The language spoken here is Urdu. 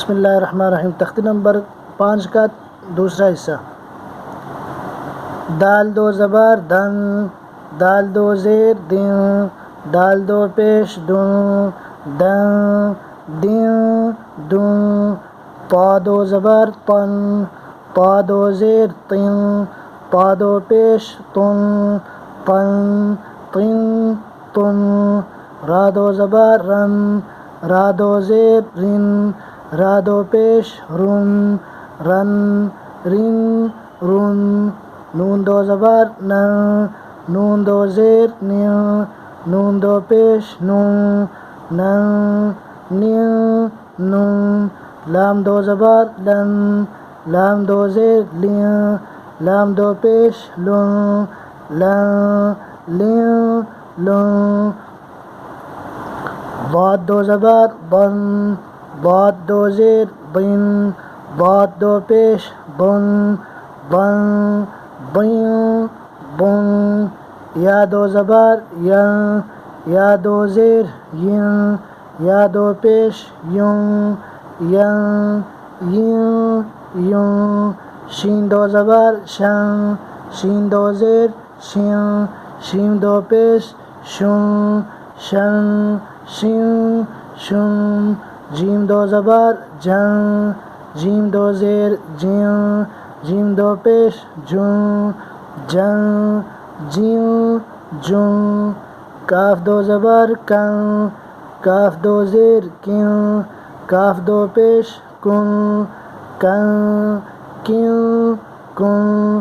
بسم اللہ الرحمن الرحیم۔ تختی نمبر 5 کا دوسرا حصہ۔ دال دو زبر دن، دال دو زیر دن، دال دو پیش دن، دن دن دن، پا دو زبر تن، پا دو زیر تن، پا دو پیش تن، تن تن تن، را دو زبر رن، را دو زیر رن، را دو پیش رن، رن رن رن، نون دو زبر نن، نون دو زیر نن، نون دو پیش نن، نن نن نن، لام دو زبر لن، لام دو زیر لن، لام دو پیش لن، لن لن لن، ضاد دو زبر ضن، ضاد دو زیر ضن، ضاد دو پیش ضن، ضن ضن ضن، یا دو زبر ین، یا دو زیر ین، یا دو پیش ین، ین ین ین، شین دو زبر شن، شین دو زیر شن، شین دو پیش شن، شن شن شن، جیم دو زبر جن، جیم دو زیر جن، جیم دو پیش جن، جن جن جن، کاف دو زبر کن، کاف دو زیر کن، کاف دو پیش کن، کن کن کن،